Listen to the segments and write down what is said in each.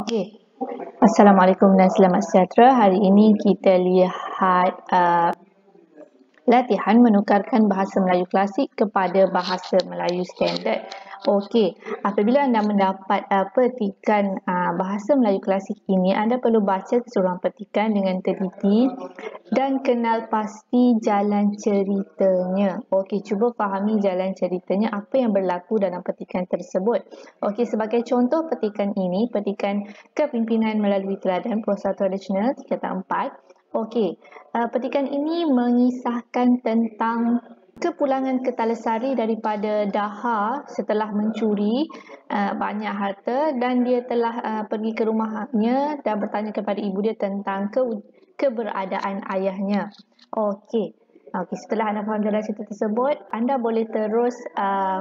Okey. Assalamualaikum dan selamat sejahtera. Hari ini kita lihat latihan menukarkan bahasa Melayu klasik kepada bahasa Melayu standard. Okey, apabila anda mendapat petikan bahasa Melayu klasik ini, anda perlu baca keseluruhan petikan dengan teliti dan kenal pasti jalan ceritanya. Okey, cuba fahami jalan ceritanya, apa yang berlaku dalam petikan tersebut. Okey, sebagai contoh petikan ini, petikan kepimpinan melalui teladan prosa tradisional tingkatan 4. Okey, petikan ini mengisahkan tentang kepulangan Ketalasari daripada Daha setelah mencuri banyak harta, dan dia telah pergi ke rumahnya dan bertanya kepada ibu dia tentang keberadaan ayahnya. Okey. Okey, setelah anda faham jalan cerita tersebut, anda boleh terus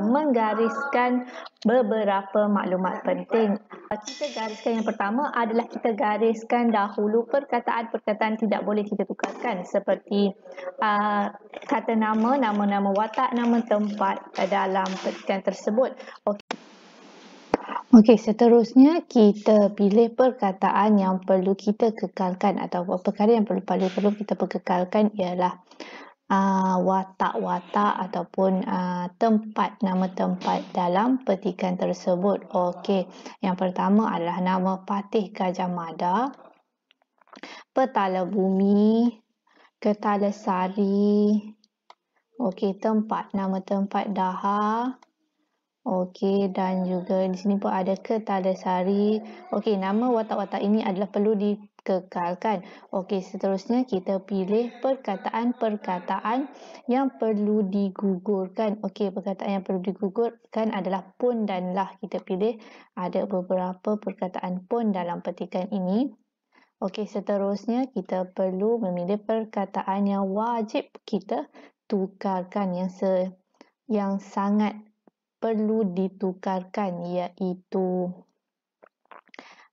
menggariskan beberapa maklumat penting. Kita gariskan yang pertama adalah kita gariskan dahulu perkataan-perkataan tidak boleh kita tukarkan, seperti kata nama, nama-nama watak, nama tempat dalam petikan tersebut. Okey, seterusnya kita pilih perkataan yang perlu kita kekalkan, atau perkara yang perlu kita kekalkan ialah watak-watak ataupun nama tempat dalam petikan tersebut. Okey, yang pertama adalah nama Patih Gajah Mada, Petala Bumi, Ketalasari. Okey, nama tempat Daha. Okey, dan juga di sini pun ada Ketalasari. Okey, nama watak-watak ini adalah perlu dikekalkan. Okey, seterusnya kita pilih perkataan-perkataan yang perlu digugurkan. Okey, perkataan yang perlu digugurkan adalah pun dan lah. Kita pilih ada beberapa perkataan pun dalam petikan ini. Okey, seterusnya kita perlu memilih perkataan yang wajib kita tukarkan, yang sangat perlu ditukarkan, iaitu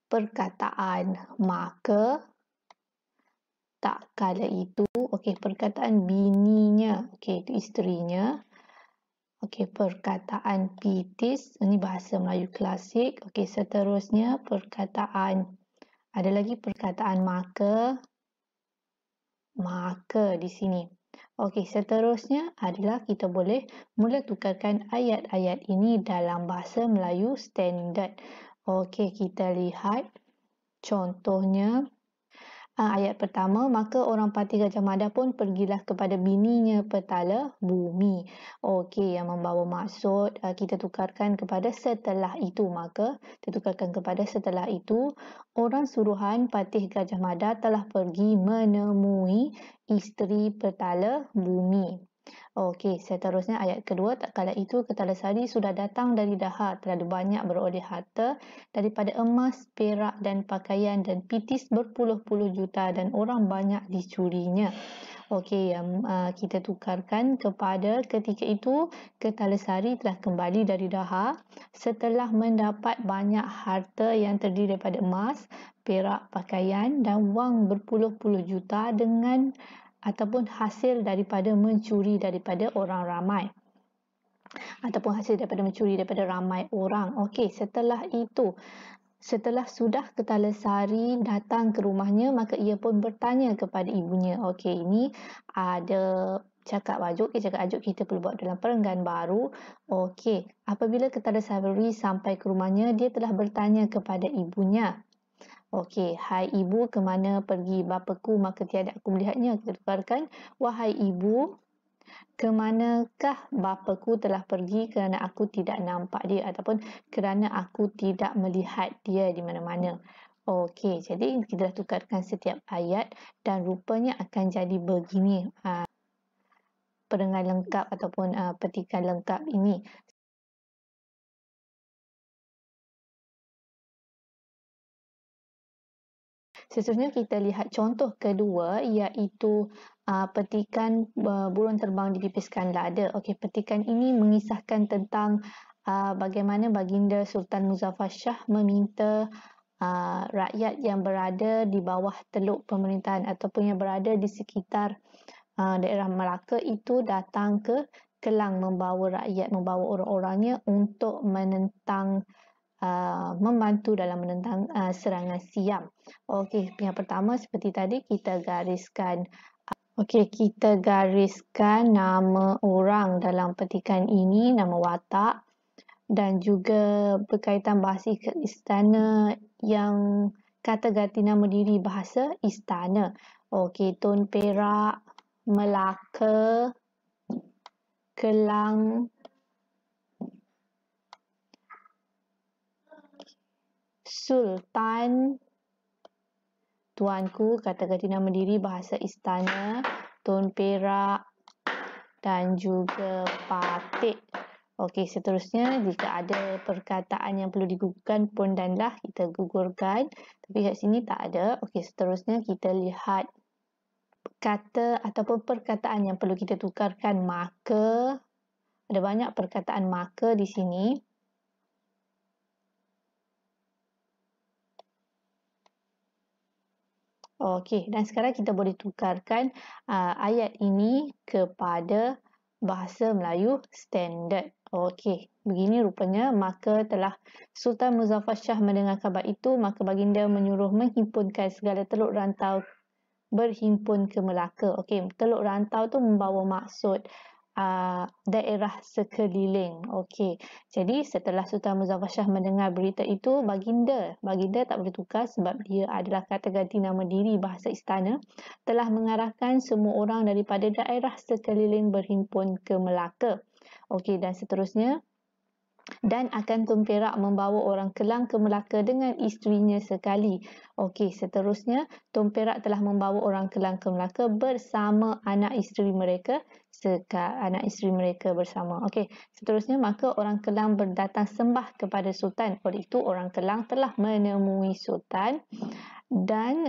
perkataan maka, tak kala itu. Okey, perkataan bininya, okey, itu isterinya. Okey, perkataan pitis, ini bahasa Melayu klasik. Okey, seterusnya ada lagi perkataan maka di sini. Okey, seterusnya adalah kita boleh mula tukarkan ayat-ayat ini dalam bahasa Melayu standard. Okey, kita lihat contohnya. Ayat pertama, maka orang Patih Gajah Mada pun pergilah kepada bininya Petala Bumi. Okey, yang membawa maksud kita tukarkan kepada setelah itu. Maka kita tukarkan kepada setelah itu, orang suruhan Patih Gajah Mada telah pergi menemui isteri Petala Bumi. Okey, seterusnya ayat kedua, tak kala itu Ketalasari sudah datang dari Daha, terlalu banyak beroleh harta daripada emas, perak dan pakaian, dan pitis berpuluh-puluh juta, dan orang banyak dicurinya. Okey, yang kita tukarkan kepada ketika itu Ketalasari telah kembali dari Daha setelah mendapat banyak harta yang terdiri daripada emas, perak, pakaian dan wang berpuluh-puluh juta ataupun hasil daripada mencuri daripada orang ramai, ataupun hasil daripada mencuri daripada ramai orang. Okey, setelah itu, setelah sudah Ketalasari datang ke rumahnya, maka ia pun bertanya kepada ibunya. Okey, ini ada cakap ajuk. Cakap ajuk kita perlu buat dalam perenggan baru. Okey, apabila Ketalasari sampai ke rumahnya, dia telah bertanya kepada ibunya. Okey, hai ibu, ke mana pergi bapaku maka tiada aku melihatnya. Kita tukarkan, wahai ibu, ke manakah bapaku telah pergi kerana aku tidak nampak dia, ataupun kerana aku tidak melihat dia di mana-mana. Okey, jadi kita dah tukarkan setiap ayat dan rupanya akan jadi begini perenggan lengkap ataupun petikan lengkap ini. Seterusnya kita lihat contoh kedua, iaitu petikan burung terbang dipipiskan lada. Okey, petikan ini mengisahkan tentang bagaimana baginda Sultan Muzaffar Shah meminta rakyat yang berada di bawah teluk pemerintahan ataupun yang berada di sekitar daerah Melaka itu datang ke Kelang membawa rakyat, membawa orang-orangnya untuk menentang membantu dalam menentang serangan siam. Okey, yang pertama seperti tadi kita gariskan. Okey, kita gariskan nama orang dalam petikan ini, nama watak dan juga berkaitan bahasa istana yang kata ganti nama diri bahasa istana. Okey, Tun Perak, Melaka, Kelang, Sultan, Tuanku, kata ganti nama diri bahasa istana, Tun Perak dan juga Patik. Okey, seterusnya jika ada perkataan yang perlu digugurkan pun danlah kita gugurkan. Tapi kat sini tak ada. Okey, seterusnya kita lihat kata ataupun perkataan yang perlu kita tukarkan. Maka, ada banyak perkataan maka di sini. Okey, dan sekarang kita boleh tukarkan ayat ini kepada bahasa Melayu standard. Okey, begini rupanya. Maka telah Sultan Muzaffar Shah mendengar khabar itu, maka baginda menyuruh menghimpunkan segala teluk rantau berhimpun ke Melaka. Okey, teluk rantau tu membawa maksud daerah sekeliling. Okey. Jadi setelah Sultan Muzaffar Shah mendengar berita itu, baginda tak boleh tukar sebab dia adalah kata ganti nama diri bahasa istana, telah mengarahkan semua orang daripada daerah sekeliling berhimpun ke Melaka. Okey, dan seterusnya, dan akan Tun Perak membawa orang Kelang ke Melaka dengan isterinya sekali. Okey, seterusnya Tun Perak telah membawa orang Kelang ke Melaka bersama anak isteri mereka bersama. Okey, seterusnya maka orang Kelang berdatang sembah kepada Sultan. Oleh itu orang Kelang telah menemui Sultan dan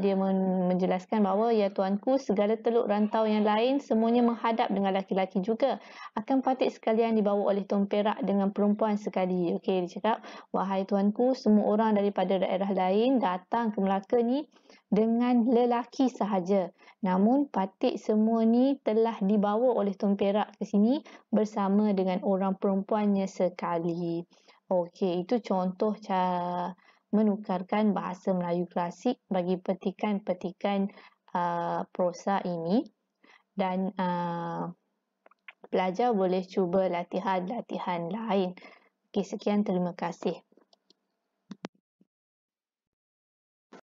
dia menjelaskan bahawa, ya tuanku, segala teluk rantau yang lain semuanya menghadap dengan laki-laki juga. Akan Patik sekalian dibawa oleh Tun Perak dengan perempuan sekali. Okey, dia cakap, wahai tuanku, semua orang daripada daerah lain datang ke Melaka ni dengan lelaki sahaja. Namun Patik semua ni telah dibawa oleh Tun Perak ke sini bersama dengan orang perempuannya sekali. Okey, itu contoh cara menukarkan bahasa Melayu klasik bagi petikan-petikan prosa ini. Dan pelajar boleh cuba latihan-latihan lain. Okey, sekian, terima kasih.